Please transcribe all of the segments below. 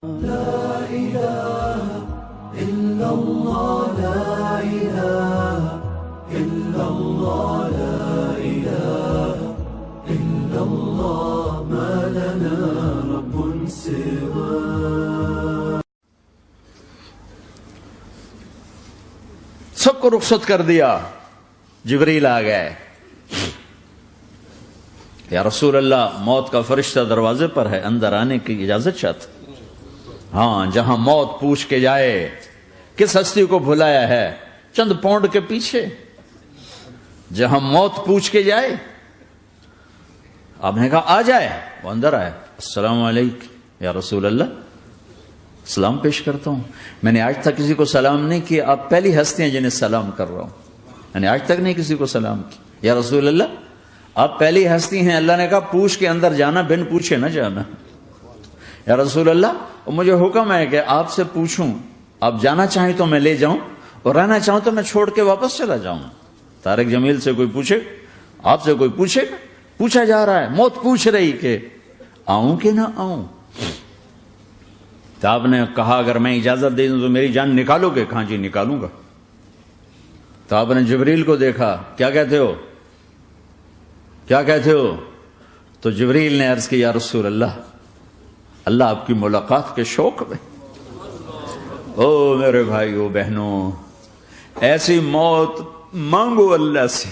لا إله إلا الله لا إله إلا الله لا إله إلا الله ما لنا رب سواه. سب کو رخصت کر دیا. جبریل آ گئے. یا رسول اللہ، موت کا فرشتہ دروازے پر ہے، اندر آنے کی اجازت چاہتا. ہاں، جہاں موت پوچھ کے جائے کس ہستی کو بھلایا ہے، چند پونڈ کے پیچھے جہاں موت پوچھ کے جائے. آپ نے کہا آ جائے. وہ اندر آئے. السلام علیکم یا رسول اللہ، سلام پیش کرتا ہوں. میں نے آج تک کسی کو سلام نہیں کیا، آپ پہلی ہستی ہیں جنہیں سلام کر رہا ہوں. میں نے آج تک نہیں کسی کو سلام کیا. یا رسول اللہ، آپ پہلی ہستی ہیں. اللہ نے کہا پوچھ کے اندر جانا، بن پوچھے نہ جانا. یا رسول اللہ، مجھے حکم ہے کہ آپ سے پوچھوں، آپ جانا چاہیں تو میں لے جاؤں، اور رہنا چاہوں تو میں چھوڑ کے واپس چلا جاؤں. طارق جمیل سے کوئی پوچھے، آپ سے کوئی پوچھے، پوچھا جا رہا ہے. موت پوچھ رہی کہ آؤں کہ نہ آؤں. تو آپ نے کہا اگر میں اجازت دے دوں تو میری جان نکالو گے؟ کہاں جی نکالوں گا. تو آپ نے جبریل کو دیکھا. کیا کہتے ہو، کیا کہتے ہو؟ تو جبریل نے عرض کی یا رسول اللہ، اللہ آپ کی ملاقات کے شوق میں. او میرے بھائیو بہنوں، ایسی موت مانگو اللہ سے.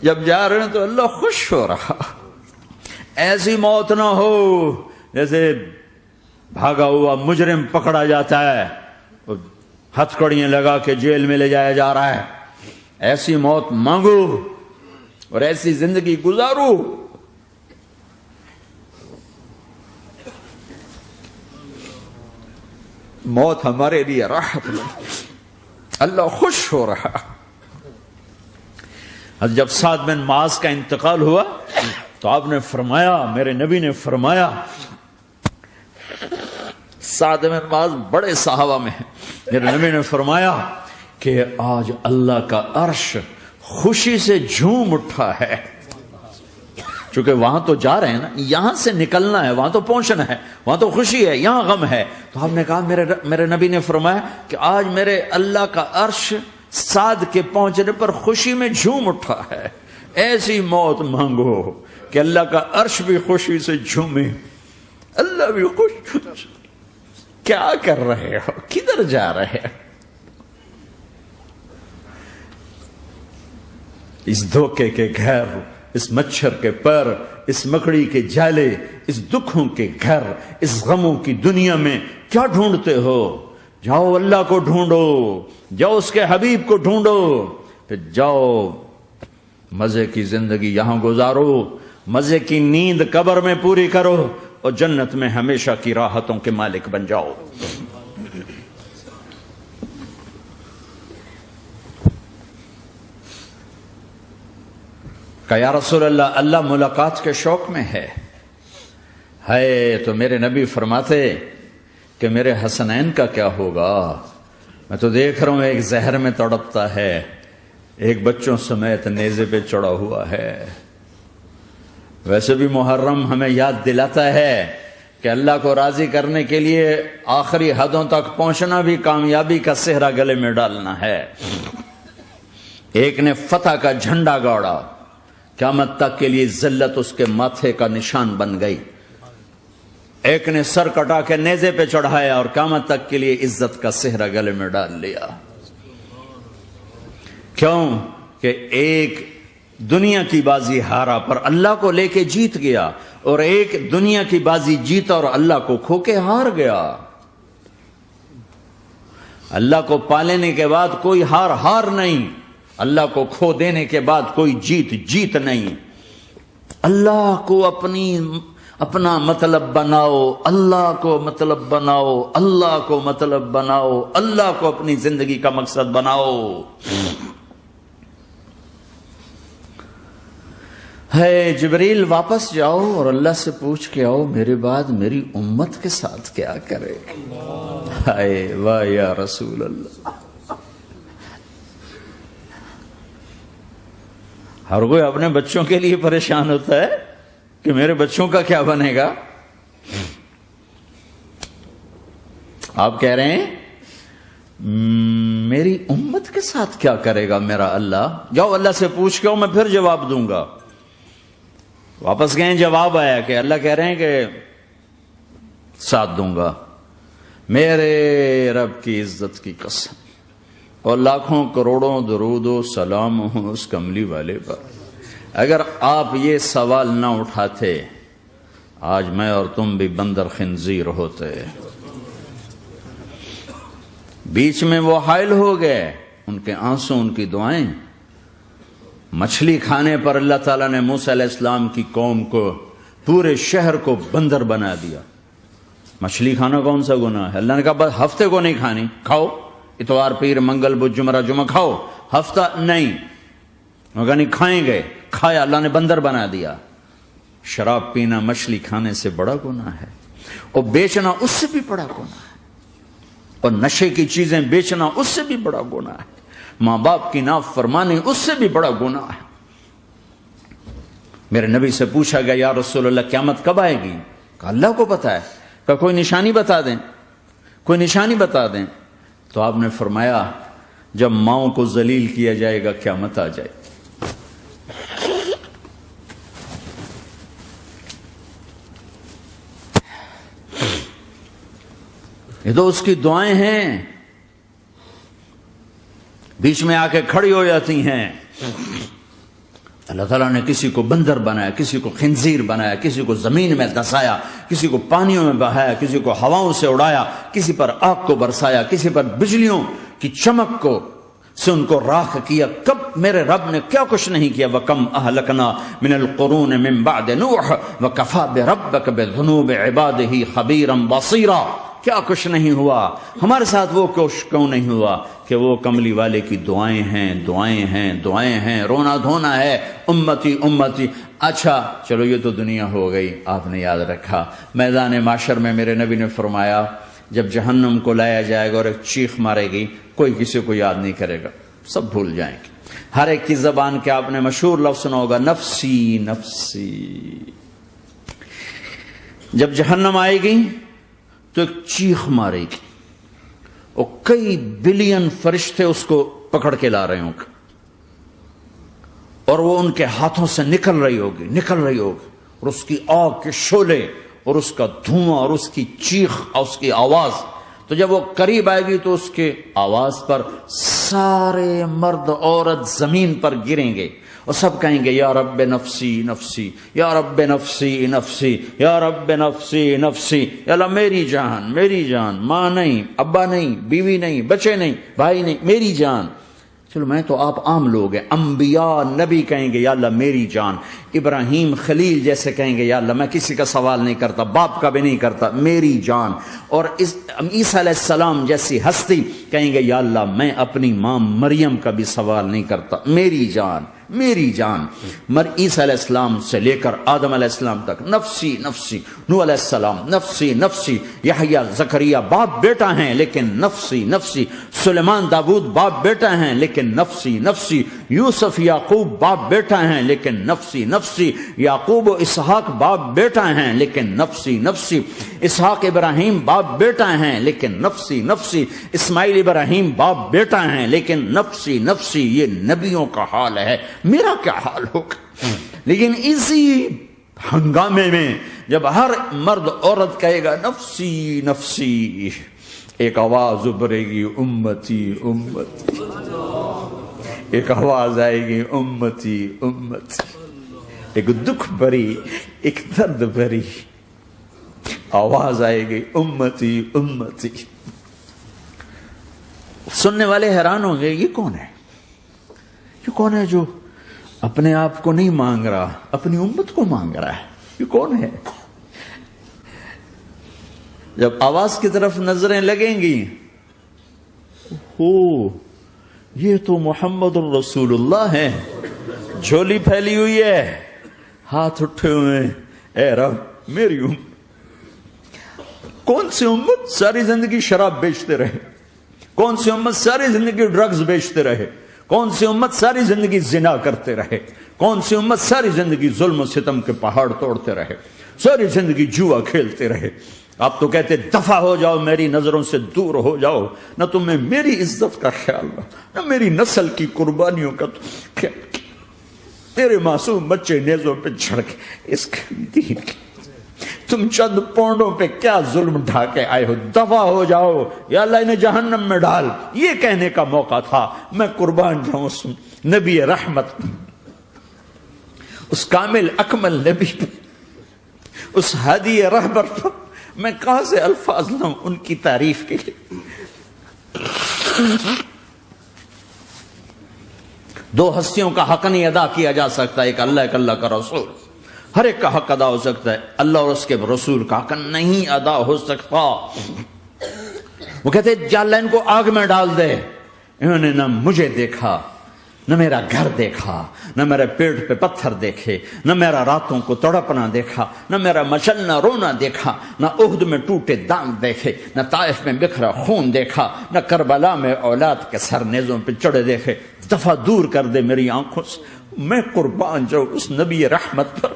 جب جا رہے ہیں تو اللہ خوش ہو رہا. ایسی موت نہ ہو جیسے بھاگا ہوا مجرم پکڑا جاتا ہے، ہتھکڑیاں لگا کے جیل میں لے جایا جا رہا ہے. ایسی موت مانگو اور ایسی زندگی گزارو. موت ہمارے لیے راحت ہے. اللہ خوش ہو رہا. جب سعد بن معاذ کا انتقال ہوا تو آپ نے فرمایا، میرے نبی نے فرمایا، سعد بن معاذ بڑے صحابہ میں ہیں، میرے نبی نے فرمایا کہ آج اللہ کا عرش خوشی سے جھوم اٹھا ہے. چونکہ وہاں تو جا رہے ہیں نا، یہاں سے نکلنا ہے، وہاں تو پہنچنا ہے، وہاں تو خوشی ہے، یہاں غم ہے. تو آپ نے کہا، میرے نبی نے فرمایا کہ آج میرے اللہ کا عرش سعد کے پہنچنے پر خوشی میں جھوم اٹھا ہے. ایسی موت مانگو کہ اللہ کا عرش بھی خوشی سے جھومے، اللہ بھی خوش. کیا کر رہے ہو، کدھر جا رہے ہو؟ اس دھوکے کے گھر، اس مچھر کے پر، اس مکڑی کے جالے، اس دکھوں کے گھر، اس غموں کی دنیا میں کیا ڈھونڈتے ہو؟ جاؤ اللہ کو ڈھونڈو، جاؤ اس کے حبیب کو ڈھونڈو، پھر جاؤ مزے کی زندگی یہاں گزارو، مزے کی نیند قبر میں پوری کرو، اور جنت میں ہمیشہ کی راحتوں کے مالک بن جاؤ. کہ یا رسول اللہ، اللہ ملاقات کے شوق میں ہے. تو میرے نبی فرماتے کہ میرے حسنین کا کیا ہوگا؟ میں تو دیکھ رہا ہوں ایک زہر میں تڑپتا ہے، ایک بچوں سمیت نیزے پہ چڑھا ہوا ہے. ویسے بھی محرم ہمیں یاد دلاتا ہے کہ اللہ کو راضی کرنے کے لیے آخری حدوں تک پہنچنا بھی کامیابی کا صحرا گلے میں ڈالنا ہے. ایک نے فتح کا جھنڈا گاڑا، قیامت تک کے لیے ذلت اس کے ماتھے کا نشان بن گئی. ایک نے سر کٹا کے نیزے پہ چڑھایا اور قیامت تک کے لیے عزت کا صحرا گلے میں ڈال لیا. کیوں کہ ایک دنیا کی بازی ہارا پر اللہ کو لے کے جیت گیا، اور ایک دنیا کی بازی جیتا اور اللہ کو کھو کے ہار گیا. اللہ کو پالینے کے بعد کوئی ہار نہیں، اللہ کو کھو دینے کے بعد کوئی جیت نہیں. اللہ کو اپنا مطلب بناؤ، اللہ کو مطلب بناؤ، اللہ کو مطلب بناؤ، اللہ کو اپنی زندگی کا مقصد بناؤ. جبریل واپس جاؤ اور اللہ سے پوچھ کے آؤ میرے بعد میری امت کے ساتھ کیا کرے. واہ یا رسول اللہ. ہر کوئی اپنے بچوں کے لیے پریشان ہوتا ہے کہ میرے بچوں کا کیا بنے گا. آپ کہہ رہے ہیں میری امت کے ساتھ کیا کرے گا میرا اللہ؟ جاؤ اللہ سے پوچھ کے میں پھر جواب دوں گا. واپس گئے, جواب آیا کہ اللہ کہہ رہے ہیں کہ ساتھ دوں گا. میرے رب کی عزت کی قسم اور لاکھوں کروڑوں درود و سلام ہوں اس کملی والے پر, اگر آپ یہ سوال نہ اٹھاتے آج میں اور تم بھی بندر خنزیر ہوتے. بیچ میں وہ حائل ہو گئے, ان کے آنسو, ان کی دعائیں. مچھلی کھانے پر اللہ تعالیٰ نے موسیٰ علیہ السلام کی قوم کو, پورے شہر کو بندر بنا دیا. مچھلی کھانا کون سا گناہ ہے؟ اللہ نے کہا بس ہفتے کو نہیں کھانی, کھاؤ اتوار پیر منگل بدھ جمعہ جمعہ کھاؤ, ہفتہ نہیں. مگر نہیں کھائیں گے, کھایا, اللہ نے بندر بنا دیا. شراب پینا مچھلی کھانے سے بڑا گناہ ہے, اور بیچنا اس سے بھی بڑا گناہ ہے, اور نشے کی چیزیں بیچنا اس سے بھی بڑا گناہ ہے, ماں باپ کی نافرمانی اس سے بھی بڑا گناہ ہے. میرے نبی سے پوچھا گیا یا رسول اللہ قیامت کب آئے گی؟ کہا اللہ کو پتا ہے. کہا کوئی نشانی بتا دیں, کوئی نشانی بتا دیں. تو آپ نے فرمایا جب ماؤں کو ذلیل کیا جائے گا قیامت آ جائے. یہ تو اس کی دعائیں ہیں, بیچ میں آ کے کھڑی ہو جاتی ہیں. اللہ تعالیٰ نے کسی کو بندر بنایا, کسی کو خنزیر بنایا, کسی کو زمین میں دسایا, کسی کو پانیوں میں بہایا, کسی کو ہواؤں سے اڑایا, کسی پر آگ کو برسایا, کسی پر بجلیوں کی چمک کو سے ان کو راکھ کیا. کب میرے رب نے کیا کچھ نہیں کیا. وَكَمْ أَهْلَكْنَا مِنَ الْقُرُونِ مِنْ بَعْدِ نُوحٍ وَكَفَى بِرَبِّكَ بِذُنُوبِ عِبَادِهِ خَبِيرًا بَصِيرًا. کیا کچھ نہیں ہوا ہمارے ساتھ, وہ کچھ کیوں نہیں ہوا کہ وہ کملی والے کی دعائیں ہیں, دعائیں ہیں, دعائیں ہیں, رونا دھونا ہے, امتی امتی. اچھا چلو یہ تو دنیا ہو گئی, آپ نے یاد رکھا. میدان معاشر میں میرے نبی نے فرمایا جب جہنم کو لایا جائے گا اور ایک چیخ مارے گی, کوئی کسی کو یاد نہیں کرے گا, سب بھول جائیں گے. ہر ایک کی زبان کے آپ نے مشہور لفظ سنا ہوگا نفسی نفسی. جب جہنم آئے گی تو ایک چیخ مارے گی, اور کئی بلین فرشتے اس کو پکڑ کے لا رہے ہوں گے, اور وہ ان کے ہاتھوں سے نکل رہی ہوگی, اور اس کی آگ کے شعلے اور اس کا دھواں اور اس کی چیخ اور اس کی آواز. تو جب وہ قریب آئے گی تو اس کے آواز پر سارے مرد عورت زمین پر گریں گے, اور سب کہیں گے یا رب نفسی نفسی, یا رب نفسی نفسی, یا رب نفسی نفسی. یا اللہ میری جان, میری جان, ماں نہیں, ابا نہیں, بیوی نہیں, بچے نہیں, بھائی نہیں, میری جان. چلو میں تو آپ عام لوگ ہیں, انبیاء نبی کہیں گے یا اللہ میری جان. ابراہیم خلیل جیسے کہیں گے یا اللہ میں کسی کا سوال نہیں کرتا, باپ کا بھی نہیں کرتا, میری جان. اور عیسیٰ علیہ السلام جیسی ہستی کہیں گے یا اللہ میں اپنی ماں مریم کا بھی سوال نہیں کرتا, میری جان, میری جان. عیسیٰ علیہ السلام سے لے کر آدم علیہ السلام تک نفسی نفسی, نوح علیہ السلام نفسی نفسی, یحییٰ زکریا باپ بیٹا ہیں لیکن نفسی نفسی, سلیمان داؤد باپ بیٹا ہیں لیکن نفسی نفسی, یوسف یعقوب باپ بیٹا ہیں لیکن نفسی نفسی, یعقوب و اسحاق باپ بیٹا ہیں لیکن نفسی نفسی, اسحاق ابراہیم باپ بیٹا ہیں لیکن نفسی نفسی, اسماعیل ابراہیم باپ بیٹا ہیں لیکن نفسی نفسی. یہ نبیوں کا حال ہے, میرا کیا حال ہوگا؟ لیکن اسی ہنگامے میں جب ہر مرد عورت کہے گا نفسی نفسی, ایک آواز ابھرے گی امتی امتی, ایک آواز آئے گی امتی امتی, ایک دکھ بھری, ایک درد بھری آواز آئے گی امتی امتی. سننے والے حیران ہوں گے یہ کون ہے, یہ کون ہے جو اپنے آپ کو نہیں مانگ رہا, اپنی امت کو مانگ رہا ہے, یہ کون ہے؟ جب آواز کی طرف نظریں لگیں گی, ہو یہ تو محمد الرسول اللہ ہے, جھولی پھیلی ہوئی ہے, ہاتھ اٹھے ہوئے ہیں, اے رب میری امت. کون سی امت ساری زندگی شراب بیچتے رہے, کون سی امت ساری زندگی ڈرگز بیچتے رہے, کون سی امت ساری زندگی زنا کرتے رہے, کون سی امت ساری زندگی ظلم و ستم کے پہاڑ توڑتے رہے, ساری زندگی جوا کھیلتے رہے. آپ تو کہتے دفع ہو جاؤ، میری نظروں سے دور ہو جاؤ، نہ تمہیں میری عزت کا خیال رہا، نہ میری نسل کی قربانیوں کا خیال کیا، میرے معصوم بچے نیزوں پہ چڑھ کے اس دین کے تم چند پونڈوں پہ کیا ظلم ڈھا کے آئے ہو، دفع ہو جاؤ یا اللہ انہیں جہنم میں ڈال، یہ کہنے کا موقع تھا۔ میں قربان جاؤں اس نبی رحمت، اس کامل اکمل نبی پہ، اس ہادی رہبر پر میں کہاں سے الفاظ لوں ان کی تعریف کے لیے۔ دو ہستیوں کا حق نہیں ادا کیا جا سکتا، ایک اللہ، ایک اللہ کا رسول۔ ہر ایک کا حق ادا ہو سکتا ہے، اللہ اور اس کے رسول کا حق نہیں ادا ہو سکتا۔ وہ کہتے جا اللہ ان کو آگ میں ڈال دے، انہوں نے نہ مجھے دیکھا، نہ میرا گھر دیکھا، نہ میرے پیٹ پہ پتھر دیکھے، نہ میرا راتوں کو تڑپنا دیکھا، نہ میرا مچلنا رونا دیکھا، نہ احد میں ٹوٹے دانت دیکھے، نہ طائف میں بکھرا خون دیکھا، نہ کربلا میں اولاد کے سر نیزوں پہ چڑھے دیکھے۔ دفعہ دور کر دے میری آنکھوں سے، میں قربان جاؤں اس نبی رحمت پر۔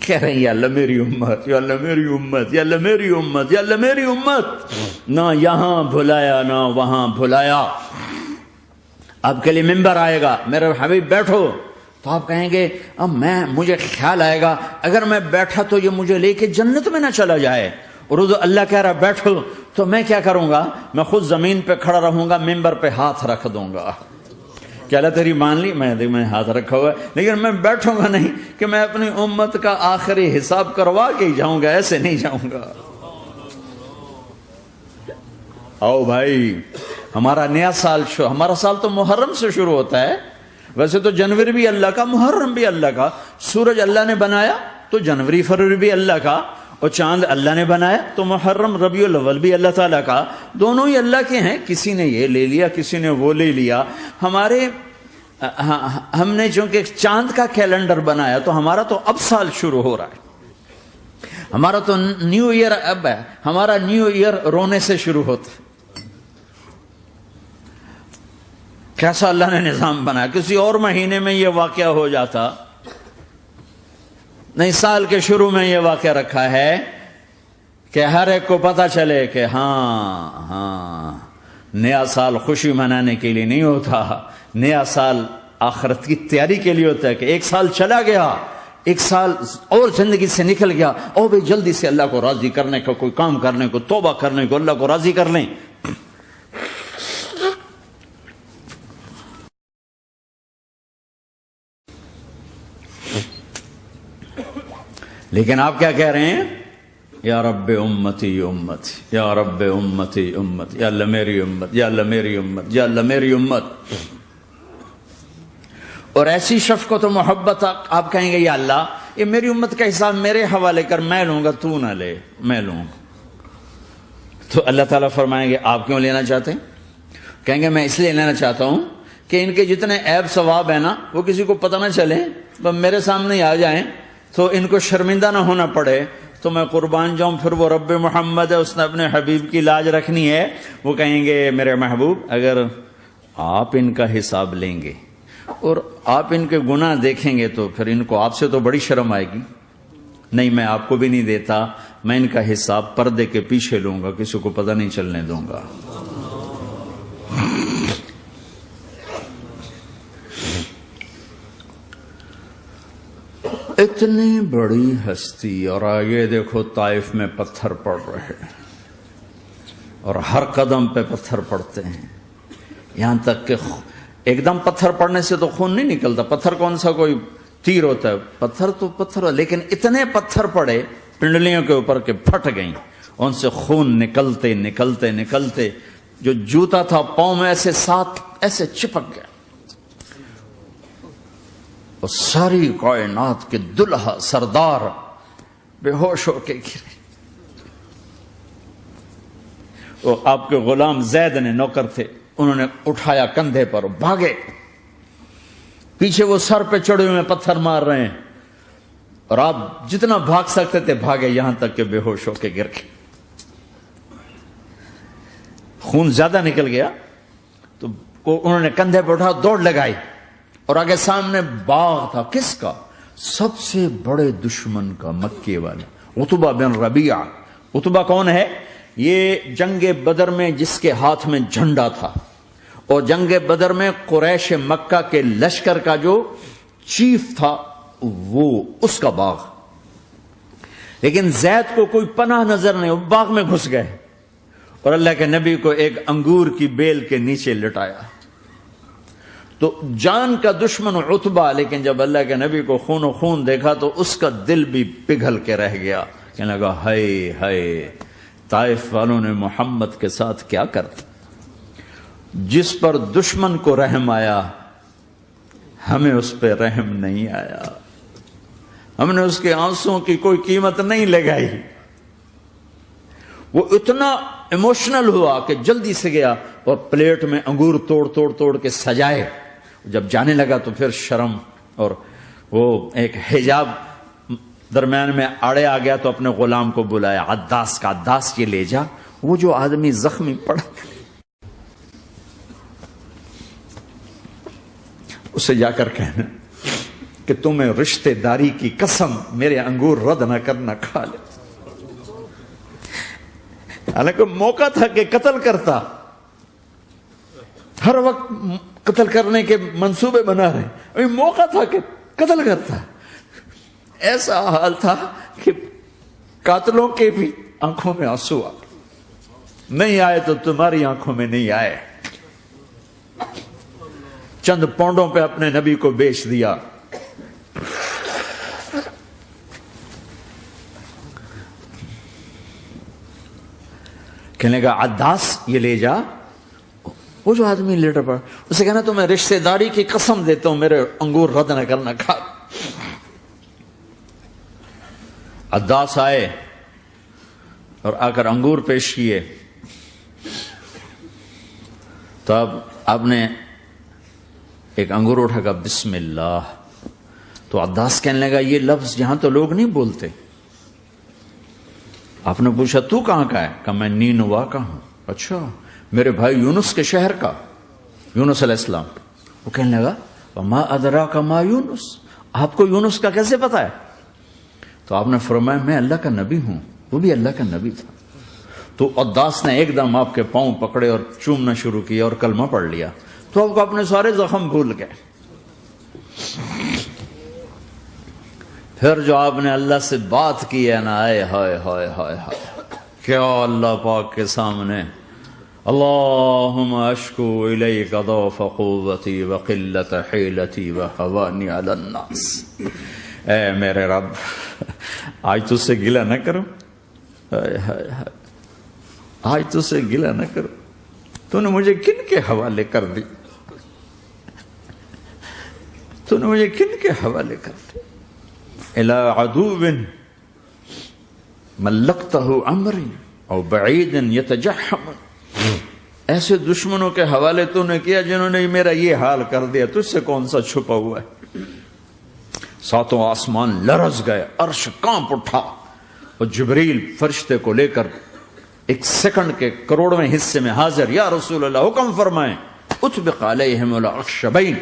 کہہ رہے ہیں یا اللہ میری امت، یا اللہ میری امت، یا اللہ میری امت، یا اللہ میری امت، نہ یہاں بھلایا نہ وہاں بھلایا۔ آپ کے لیے ممبر آئے گا، میرے حبیب بیٹھو، تو آپ کہیں گے اب مجھے خیال آئے گا اگر میں بیٹھا تو یہ مجھے لے کے جنت میں نہ چلا جائے، اور اللہ کہہ رہا بیٹھو تو میں کیا کروں گا؟ میں خود زمین پہ کھڑا رہوں گا، ممبر پہ ہاتھ رکھ دوں گا کہ اللہ تیری مان لی، میں ہاتھ رکھا ہوا ہے، لیکن میں بیٹھوں گا نہیں کہ میں اپنی امت کا آخری حساب کروا کے ہی جاؤں گا، ایسے نہیں جاؤں گا۔ آؤ بھائی، ہمارا نیا سال ہمارا سال تو محرم سے شروع ہوتا ہے، ویسے تو جنوری بھی اللہ کا، محرم بھی اللہ کا، سورج اللہ نے بنایا تو جنوری فروری بھی اللہ کا، اور چاند اللہ نے بنایا تو محرم ربیع الاول بھی اللہ تعالیٰ کا، دونوں ہی اللہ کے ہیں۔ کسی نے یہ لے لیا، کسی نے وہ لے لیا۔ ہم نے چونکہ چاند کا کیلنڈر بنایا تو ہمارا تو اب سال شروع ہو رہا ہے، ہمارا تو نیو ایئر اب ہے، ہمارا نیو ایئر رونے سے شروع ہوتا ہے۔ کیسا اللہ نے نظام بنایا، کسی اور مہینے میں یہ واقعہ ہو جاتا، نہیں سال کے شروع میں یہ واقعہ رکھا ہے کہ ہر ایک کو پتہ چلے کہ ہاں نیا سال خوشی منانے کے لیے نہیں ہوتا، نیا سال آخرت کی تیاری کے لیے ہوتا ہے کہ ایک سال چلا گیا، ایک سال اور زندگی سے نکل گیا، اور بھی جلدی سے اللہ کو راضی کرنے کا کوئی کام کرنے کو، توبہ کرنے کو، اللہ کو راضی کر لیں۔ لیکن آپ کیا کہہ رہے ہیں؟ یا رب امتی امت، یا رب امتی امت، یا اللہ میری امت، یا اللہ میری امت، یا اللہ میری امت۔ اور ایسی شفقت و محبت آپ کہیں گے یا اللہ یہ میری امت کا حساب میرے حوالے کر، میں لوں گا، تو نہ لے، میں لوں گا۔ تو اللہ تعالیٰ فرمائیں گے آپ کیوں لینا چاہتے ہیں؟ کہیں گے میں اس لیے لینا چاہتا ہوں کہ ان کے جتنے عیب ثواب ہیں نا وہ کسی کو پتہ نہ چلے، تو میرے سامنے آ جائیں تو ان کو شرمندہ نہ ہونا پڑے، تو میں قربان جاؤں۔ پھر وہ رب محمد ہے، اس نے اپنے حبیب کی لاج رکھنی ہے، وہ کہیں گے میرے محبوب اگر آپ ان کا حساب لیں گے اور آپ ان کے گناہ دیکھیں گے تو پھر ان کو آپ سے تو بڑی شرم آئے گی، نہیں میں آپ کو بھی نہیں دیتا، میں ان کا حساب پردے کے پیچھے لوں گا، کسی کو پتہ نہیں چلنے دوں گا۔ اتنی بڑی ہستی، اور آگے دیکھو طائف میں پتھر پڑ رہے ہیں، اور ہر قدم پہ پتھر پڑتے ہیں، یہاں تک کہ ایک دم پتھر پڑنے سے تو خون نہیں نکلتا، پتھر کون سا کوئی تیر ہوتا ہے، پتھر تو پتھر، لیکن اتنے پتھر پڑے پنڈلیوں کے اوپر کہ پھٹ گئیں، ان سے خون نکلتے نکلتے نکلتے جو جوتا تھا پاؤں میں ایسے ساتھ ایسے چپک گیا، اور ساری کائنات کے دلہا سردار بے ہوش ہو کے گرے۔ وہ آپ کے غلام زید نے نوکر تھے، انہوں نے اٹھایا کندھے پر، بھاگے، پیچھے وہ سر پہ چڑھے ہوئے پتھر مار رہے ہیں، اور آپ جتنا بھاگ سکتے تھے بھاگے، یہاں تک کہ بے ہوش ہو کے گر گئے۔ خون زیادہ نکل گیا تو انہوں نے کندھے پہ اٹھا، دوڑ لگائی، اور آگے سامنے باغ تھا، کس کا؟ سب سے بڑے دشمن کا، مکے والے عتبہ بن ربیعہ۔ عتبہ کون ہے؟ یہ جنگ بدر میں جس کے ہاتھ میں جھنڈا تھا، اور جنگ بدر میں قریش مکہ کے لشکر کا جو چیف تھا وہ اس کا باغ. لیکن زید کو کوئی پناہ نظر نہیں، وہ باغ میں گھس گئے اور اللہ کے نبی کو ایک انگور کی بیل کے نیچے لٹایا. تو جان کا دشمن عتبہ، لیکن جب اللہ کے نبی کو خون و خون دیکھا تو اس کا دل بھی پگھل کے رہ گیا. کہنے لگا ہائے ہائے، طائف والوں نے محمد کے ساتھ کیا کرتا. جس پر دشمن کو رحم آیا ہمیں اس پہ رحم نہیں آیا، ہم نے اس کے آنسوں کی کوئی قیمت نہیں لگائی. وہ اتنا ایموشنل ہوا کہ جلدی سے گیا اور پلیٹ میں انگور توڑ کے سجائے. جب جانے لگا تو پھر شرم اور وہ ایک حجاب درمیان میں آڑے آ گیا تو اپنے غلام کو بلایا، عداس کا، عداس یہ لے جا وہ جو آدمی زخمی پڑا، اسے جا کر کہنا کہ تمہیں رشتہ داری کی قسم میرے انگور رد نہ کرنا، کھا لے. حالانکہ موقع تھا کہ قتل کرتا، ہر وقت قتل کرنے کے منصوبے بنا رہے، ابھی موقع تھا کہ قتل کرتا. ایسا حال تھا کہ قاتلوں کے بھی آنکھوں میں آنسو آ گئے. نہیں آئے تو تمہاری آنکھوں میں نہیں آئے. چند پونڈوں پہ اپنے نبی کو بیچ دیا. کہنے کا عداس یہ لے جا، وہ جو آدمی لیٹر پڑا اسے کہنا تو میں رشتہ داری کی قسم دیتا ہوں میرے انگور رد نہ کرنا، کھا. عداس آئے اور آ کر انگور پیش کیے تو اب آپ نے ایک انگور اٹھا کر بسم اللہ. تو عداس کہنے لگا یہ لفظ یہاں تو لوگ نہیں بولتے. آپ نے پوچھا تو کہاں کا ہے؟ کہا میں نینوا کا ہوں. اچھا، میرے بھائی یونس کے شہر کا، یونس علیہ السلام. وہ کہنے لگا وما ادراک ما یونس، آپ کو یونس کا کیسے پتا ہے؟ تو آپ نے فرمایا میں اللہ کا نبی ہوں، وہ بھی اللہ کا نبی تھا. تو عداس نے ایک دم آپ کے پاؤں پکڑے اور چومنا شروع کیا اور کلمہ پڑھ لیا. تو آپ کو اپنے سارے زخم بھول گئے. پھر جو آپ نے اللہ سے بات کی ہے نا، آئے ہائے ہائے ہائے ہائے، کیا اللہ پاک کے سامنے اللہم اشکو الیک ضعف قوتی وقلت حیلتی وہوانی علی الناس. اے میرے رب آج تجھ سے گلہ نہ کرو، آج تجھ سے گلہ نہ کرو، تو نے مجھے کن کے حوالے کر دی، تو نے مجھے کن کے حوالے کر دی. الی عدو ملکتہ امری او بعید یتجحم، ایسے دشمنوں کے حوالے تو نے کیا جنہوں نے میرا یہ حال کر دیا، تجھ سے کون سا چھپا ہوا ہے. ساتوں آسمان لرز گئے، عرش کانپ اٹھا اور جبریل فرشتے کو لے کر ایک سیکنڈ کے کروڑویں حصے میں حاضر. یا رسول اللہ حکم فرمائیں اطبق علیہم الاخشبین،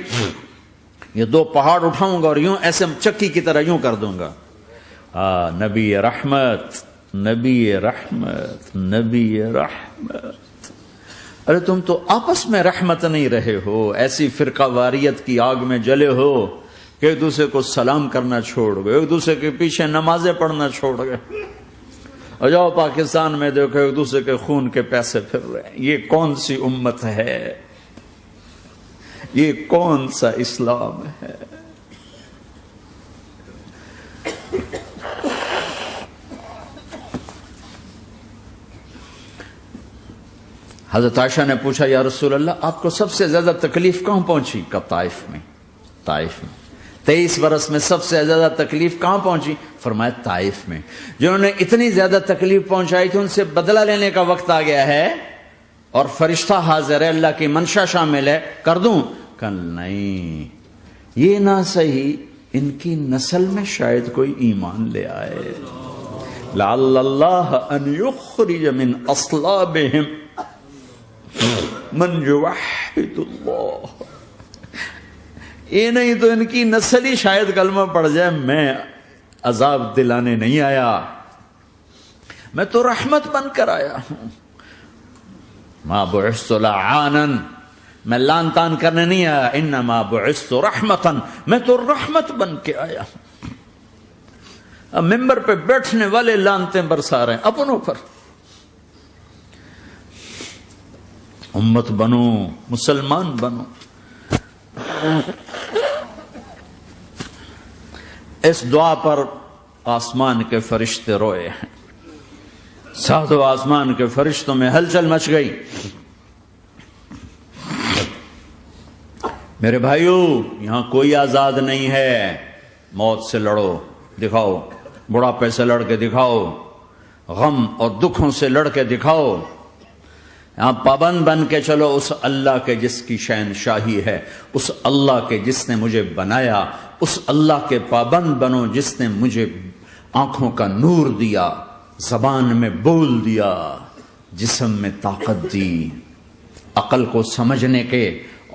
یہ دو پہاڑ اٹھاؤں گا اور یوں ایسے چکی کی طرح یوں کر دوں گا. نبی رحمت، نبی رحمت، نبی رحمت. ارے تم تو آپس میں رحمت نہیں رہے ہو، ایسی فرقہ واریت کی آگ میں جلے ہو کہ ایک دوسرے کو سلام کرنا چھوڑ گئے، ایک دوسرے کے پیچھے نمازیں پڑھنا چھوڑ گئے. اور جاؤ پاکستان میں دیکھو ایک دوسرے کے خون کے پیسے پھر رہے ہیں. یہ کون سی امت ہے؟ یہ کون سا اسلام ہے؟ حضرت عائشہ نے پوچھا یا رسول اللہ آپ کو سب سے زیادہ تکلیف کہاں پہنچی؟ کہا طائف میں. طائف میں 23 برس میں سب سے زیادہ تکلیف کہاں پہنچی؟ فرمایا طائف میں. جنہوں نے اتنی زیادہ تکلیف پہنچائی تھی ان سے بدلہ لینے کا وقت آ گیا ہے اور فرشتہ حاضر ہے، اللہ کی منشا شامل ہے، کر دوں؟ کہ نہیں، یہ نہ صحیح، ان کی نسل میں شاید کوئی ایمان لے آئے. لعل اللہ ان یخرج من اصلابہم من یوحد اللہ. یہ نہیں تو ان کی نسل ہی شاید کلمہ پڑ جائے. میں عذاب دلانے نہیں آیا، میں تو رحمت بن کر آیا ہوں. ما بعثت لعانا، میں لان تان کرنے نہیں آیا. انما بعثت رحمتا، میں تو رحمت بن کے آیا ہوں. اب ممبر پہ بیٹھنے والے لانتیں برسا رہے ہیں اپنوں پر. امت بنو، مسلمان بنو. اس دعا پر آسمان کے فرشتے روئے ہیں. ساتوں آسمان کے فرشتوں میں ہلچل مچ گئی. میرے بھائیو، یہاں کوئی آزاد نہیں ہے. موت سے لڑو، دکھاؤ. بڑھاپے سے لڑ کے دکھاؤ. غم اور دکھوں سے لڑ کے دکھاؤ. یہاں پابند بن کے چلو اس اللہ کے جس کی شہنشاہی ہے، اس اللہ کے جس نے مجھے بنایا. اس اللہ کے پابند بنو جس نے مجھے آنکھوں کا نور دیا، زبان میں بول دیا، جسم میں طاقت دی، عقل کو سمجھنے کے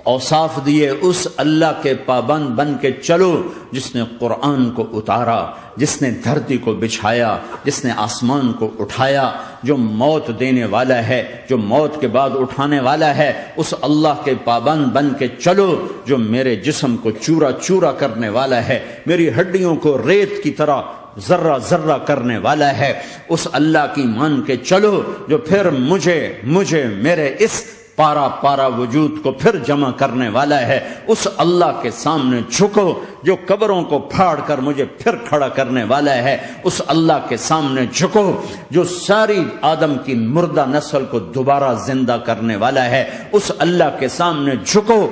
اوصاف دیے. اس اللہ کے پابند بن کے چلو جس نے قرآن کو اتارا، جس نے دھرتی کو بچھایا، جس نے آسمان کو اٹھایا، جو موت دینے والا ہے، جو موت کے بعد اٹھانے والا ہے. اس اللہ کے پابند بن کے چلو جو میرے جسم کو چورا چورا کرنے والا ہے، میری ہڈیوں کو ریت کی طرح ذرہ ذرہ کرنے والا ہے. اس اللہ کی مان کے چلو جو پھر مجھے میرے اس پارا پارا وجود کو پھر جمع کرنے والا ہے. اس اللہ کے سامنے جھکو جو قبروں کو پھاڑ کر مجھے پھر کھڑا کرنے والا ہے. اس اللہ کے سامنے جھکو جو ساری آدم کی مردہ نسل کو دوبارہ زندہ کرنے والا ہے. اس اللہ کے سامنے جھکو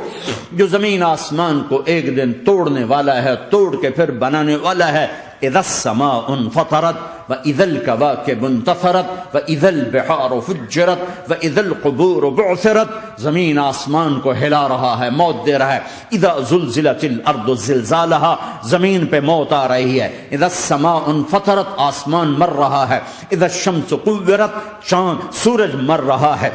جو زمین آسمان کو ایک دن توڑنے والا ہے، توڑ کے پھر بنانے والا ہے. اذا السماء انفطرت واذا الكواكب انتثرت واذا البحار فجرت واذا القبور بعثرت. زمین آسمان کو ہلا رہا ہے، موت دے رہا ہے. اذا زلزلت الارض زلزالها، زمین پہ موت آ رہی ہے. اذا السماء انفطرت، آسمان مر رہا ہے. اذا الشمس قورت، چاند سورج مر رہا ہے.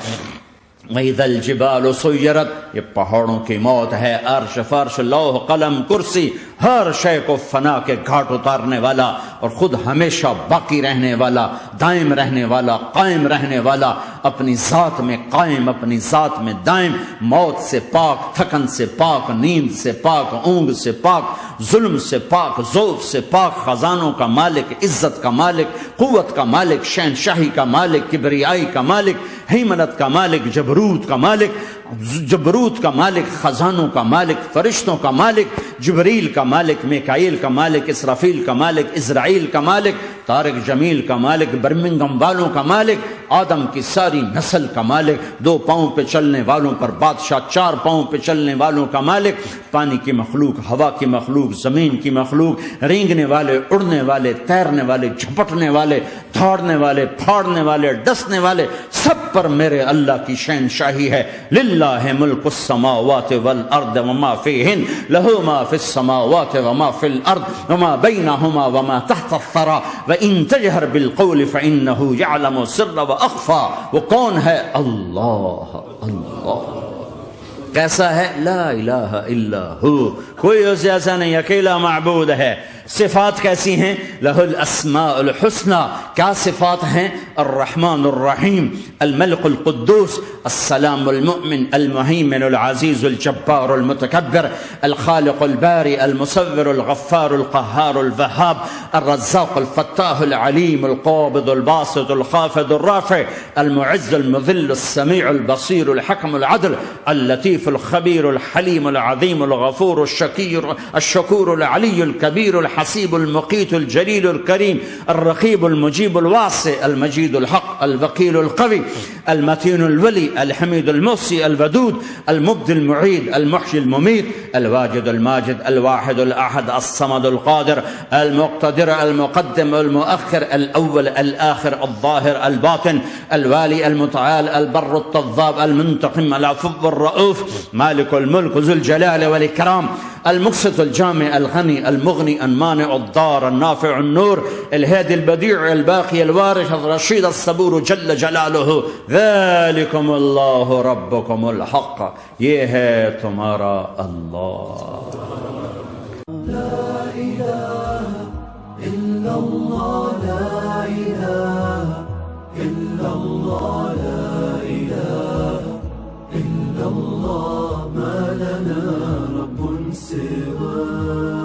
وَإِذَا الْجِبَالُ سُيِّرَتْ، یہ پہاڑوں کی موت ہے. عرش فرش لوح قلم کرسی ہر شے کو فنا کے گھاٹ اتارنے والا اور خود ہمیشہ باقی رہنے والا، دائم رہنے والا، قائم رہنے والا، اپنی ذات میں قائم، اپنی ذات میں دائم، موت سے پاک، تھکن سے پاک، نیند سے پاک، اونگ سے پاک، ظلم سے پاک، ذوق سے پاک، خزانوں کا مالک، عزت کا مالک، قوت کا مالک، شہنشاہی کا مالک، کبریائی کا مالک، ہیمنت کا مالک، جبروت کا مالک، خزانوں کا مالک، فرشتوں کا مالک، جبریل کا مالک، میکائیل کا مالک، اسرافیل کا مالک، اسرائیل کا مالک، طارق جمیل کا مالک، برمنگم والوں کا مالک، آدم کی ساری نسل کا مالک، 2 پاؤں پہ چلنے والوں پر بادشاہ، 4 پاؤں پہ چلنے والوں کا مالک، پانی کی مخلوق، ہوا کی مخلوق، زمین کی مخلوق، رینگنے والے، اڑنے والے، تیرنے والے، جھپٹنے والے، دھاڑنے والے، پھاڑنے والے، ڈسنے والے، سب پر میرے اللہ کی شہنشاہی ہے. للہ ملک السماوات والارض وما فیہن، لہ ما فی السماوات وما فی الارض وما بینہما وما تحت الثری وان تجہر بالقول فانہ یعلم السر واخفی. وہ کون ہے؟ اللہ. اللہ کیسا ہے؟ لا الہ الا ہو، کوئی اس جیسا نہیں، اکیلا معبود ہے. صفات کیسی ہیں؟ لہ الاسماء الحسنى. کیا صفات ہیں؟ الرحمن الرحیم، الملک القدوس، السلام المؤمن، المہیمن العزیز الجبار المتکبر، الخالق الباری المصور الغفار القہار الوہاب، الرزاق الفتاح العلیم القابض الباسط الخافض الرافع، المعز المذل السمیع البصیر الحکم العدل، اللطیف الخبیر الحلیم العظیم الغفور الشکور العلی الکبیر الحسیب المقیت الجلیل الکریم، الرقیب المجیب الواسع، المجید الحق، الوکیل القوی، المتین الولی، الحمید المحصی، الودود، المبدی المعید، المحیی الممیت، الواجد الماجد، الواحد الاحد، الصمد القادر، المقتدر، المقدم، المؤخر، الاول، الاخر، الظاهر، الباطن، الوالي، المتعال، البر التضاب، المنتقم، العفو الرؤوف، مالك الملك، ذو الجلال والإكرام، المقسط الجامع، الغني، المغني، المانع، الضار، النافع، النور، الهادي، البديع، الباقي، الوارث، الرشيد، الصبور جل جلاله. ذلكم الله ربكم الحق، یہ ہے تمہارا اللہ. لا إله إلا الله، لا إله الله لا إله إلا الله ما لنا رب سواه